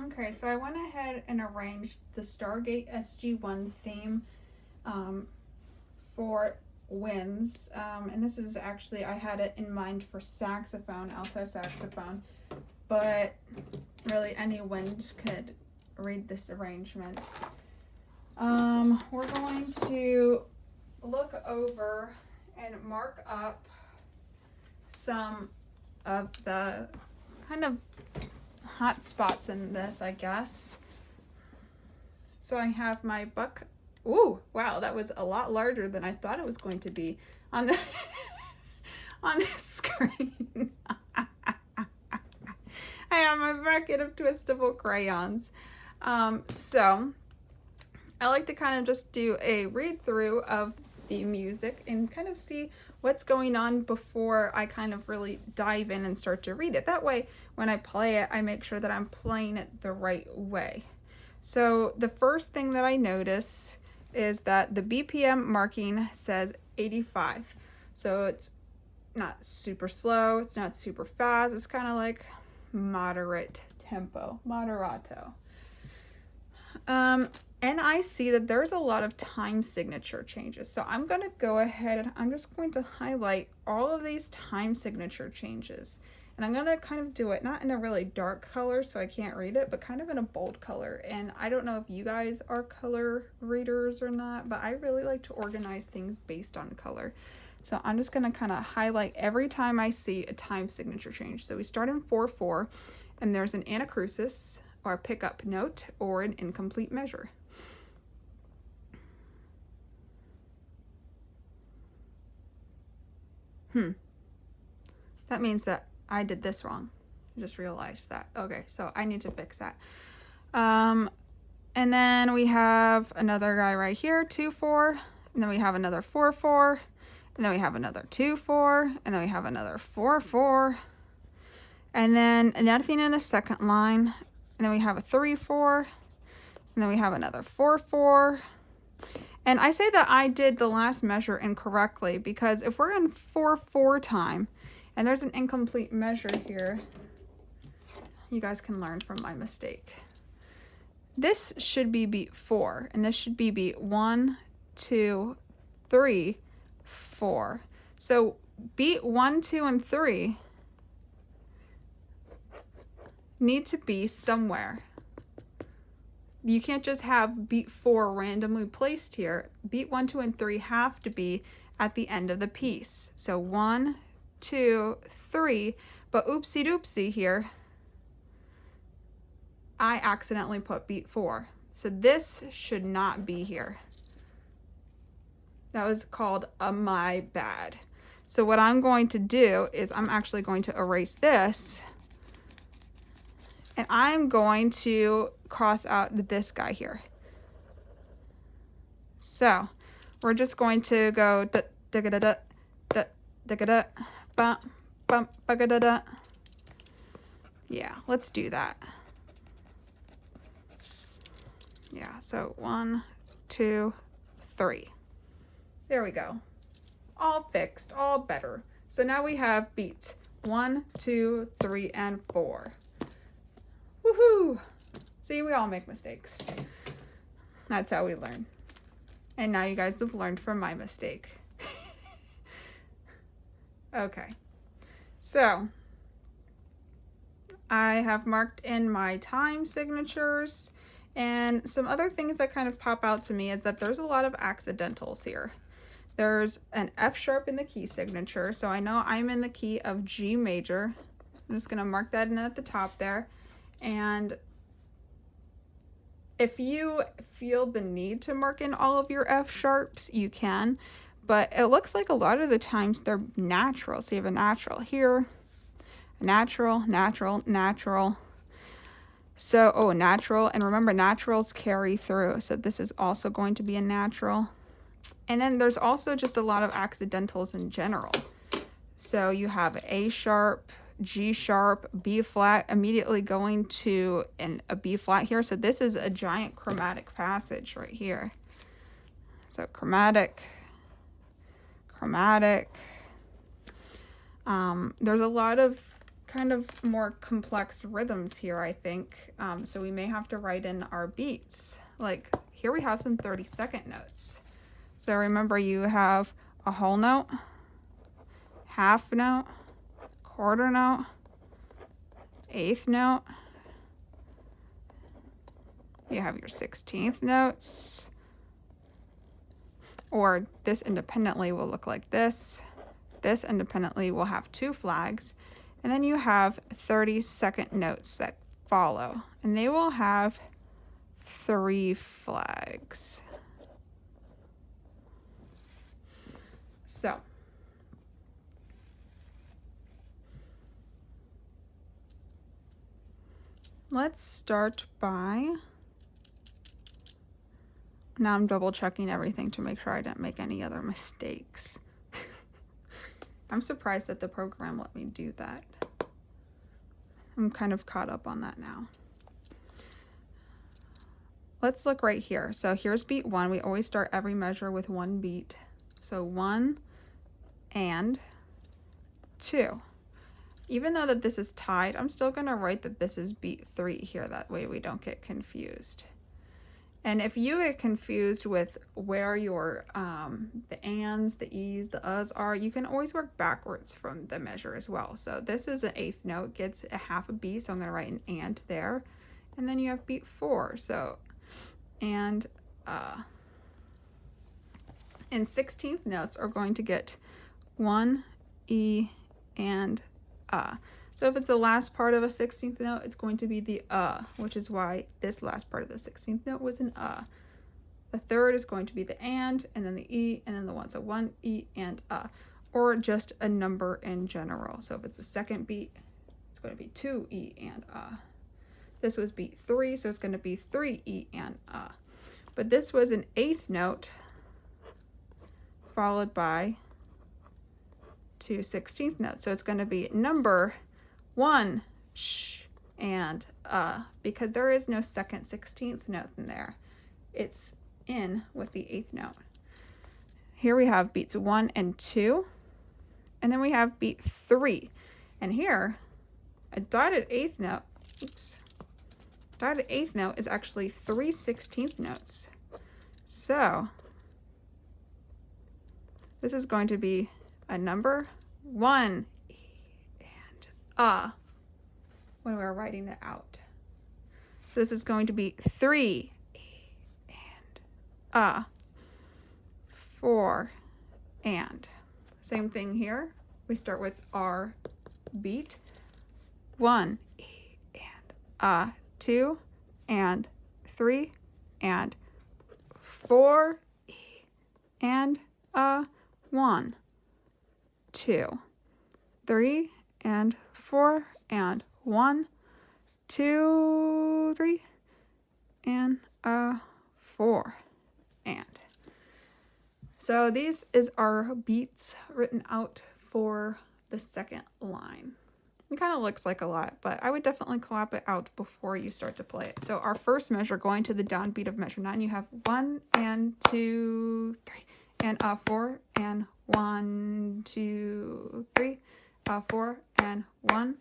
Okay, so I went ahead and arranged the Stargate SG-1 theme for winds. And this is actually, I had it in mind for saxophone, alto saxophone, but really any wind could read this arrangement. We're going to look over and mark up some of the kind of hot spots in this, I guess. So I have my book. Ooh, wow, that was a lot larger than I thought it was going to be on the on the screen. I have my bucket of twistable crayons. So I like to kind of just do a read through of the music and kind of see what's going on before I kind of really dive in and start to read it. That way, when I play it, I make sure that I'm playing it the right way. So the first thing that I notice is that the BPM marking says 85. So it's not super slow, it's not super fast, it's kind of like moderate tempo, moderato. And I see that there's a lot of time signature changes. So I'm going to go ahead and I'm just going to highlight all of these time signature changes. And I'm going to kind of do it not in a really dark color so I can't read it, but kind of in a bold color. And I don't know if you guys are color readers or not, but I really like to organize things based on color. So I'm just going to kind of highlight every time I see a time signature change. So we start in 4/4 and there's an anacrusis or a pickup note or an incomplete measure. That means that I did this wrong. I just realized that. Okay, so I need to fix that. And then we have another guy right here, 2/4, and then we have another 4/4, and then we have another 2/4, and then we have another 4/4, and then nothing in the second line, and then we have a 3/4, and then we have another 4/4. And I say that I did the last measure incorrectly because if we're in 4/4 time and there's an incomplete measure here, you guys can learn from my mistake. This should be beat 4 and this should be beat 1, 2, 3, 4. So beat 1, 2, and 3 need to be somewhere. You can't just have beat 4 randomly placed here. Beat 1, 2, and 3 have to be at the end of the piece. So 1, 2, 3, but oopsie doopsie here, I accidentally put beat 4. So this should not be here. That was called a my bad. So what I'm going to do is I'm actually going to erase this and I'm going to cross out this guy here. So we're just going to go da da da da da da da bump bump da da da. Yeah, let's do that. Yeah, so 1, 2, 3. There we go. All fixed, all better. So now we have beats 1, 2, 3, and 4. Woohoo! See, we all make mistakes. That's how we learn. And now you guys have learned from my mistake. Okay. So, I have marked in my time signatures. And some other things that kind of pop out to me is that there's a lot of accidentals here. There's an F sharp in the key signature. So I know I'm in the key of G major. I'm just going to mark that in at the top there. And if you feel the need to mark in all of your F sharps, you can, but it looks like a lot of the times they're natural. So you have a natural here, a natural, natural, natural. So, natural, and remember naturals carry through. So this is also going to be a natural. And then there's also just a lot of accidentals in general. So you have A sharp, G sharp, B flat, immediately going to a B flat here. So this is a giant chromatic passage right here. So chromatic, chromatic. There's a lot of kind of more complex rhythms here, I think. So we may have to write in our beats. Like here we have some 30-second notes. So remember, you have a whole note, half note, quarter note, eighth note. You have your 16th notes. Or this independently will look like this. This independently will have 2 flags. And then you have 30-second notes that follow. And they will have 3 flags. So let's start by, now I'm double checking everything to make sure I didn't make any other mistakes. I'm surprised that the program let me do that. I'm kind of caught up on that now. Let's look right here. So here's beat 1. We always start every measure with 1 beat. So 1 and 2. Even though that this is tied, I'm still going to write that this is beat 3 here. That way we don't get confused. And if you get confused with where your the ands, the e's, the uhs are, you can always work backwards from the measure as well. So this is an 8th note, gets a half a beat, so I'm going to write an and there. And then you have beat 4, so and 16th notes are going to get 1 e and So if it's the last part of a 16th note, it's going to be the which is why this last part of the 16th note was an The third is going to be the and then the e, and then the 1. So 1 e and or just a number in general. So if it's the second beat, it's going to be 2 e and This was beat 3, so it's going to be 3 e and But this was an 8th note followed by 2 16th notes. So it's going to be number 1 sh and because there is no second 16th note in there. It's in with the 8th note. Here we have beats 1 and 2, and then we have beat 3. And here, a dotted 8th note, dotted 8th note is actually 3 16th notes. So this is going to be a number 1 e and when we're writing it out. So this is going to be 3 e and 4 and. Same thing here. We start with our beat. 1 e and 2 and 3 and 4 e and 1 2 3 and 4 and 1 2 3 and 4 and. So these is our beats written out for the second line. It kind of looks like a lot, but I would definitely clap it out before you start to play it. So our first measure, going to the downbeat of measure 9, you have 1 and 2 3 and 4 and 1 2 3 4 and 1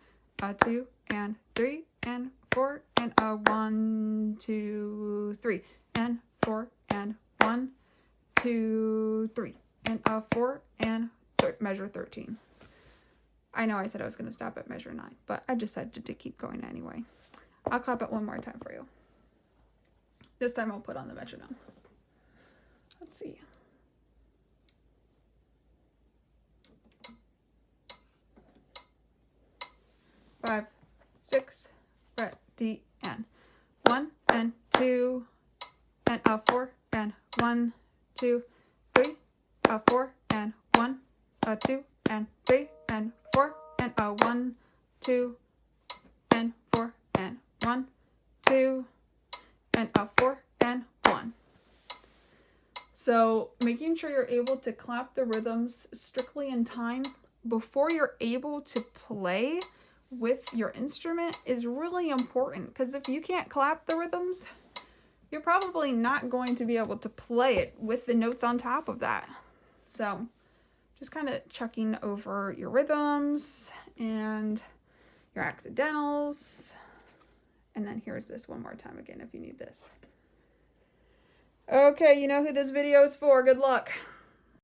2 and 3 and 4 and 1 2 3 and 4 and 1 2 3 and 4 and measure 13. I know I said I was going to stop at measure 9, but I decided to keep going anyway. I'll clap it one more time for you. This time I'll put on the metronome. Let's see. Five, 6, ready, and 1 and 2 and 4 and 1 2 3 4 and 1 2 and 3 and 4 and 1 2 and 4 and 1 2 and 4 and 1. So making sure you're able to clap the rhythms strictly in time before you're able to play with your instrument is really important, because if you can't clap the rhythms, you're probably not going to be able to play it with the notes on top of that. So just kind of checking over your rhythms and your accidentals. And then here's this one more time again if you need this. Okay, you know who this video is for. Good luck.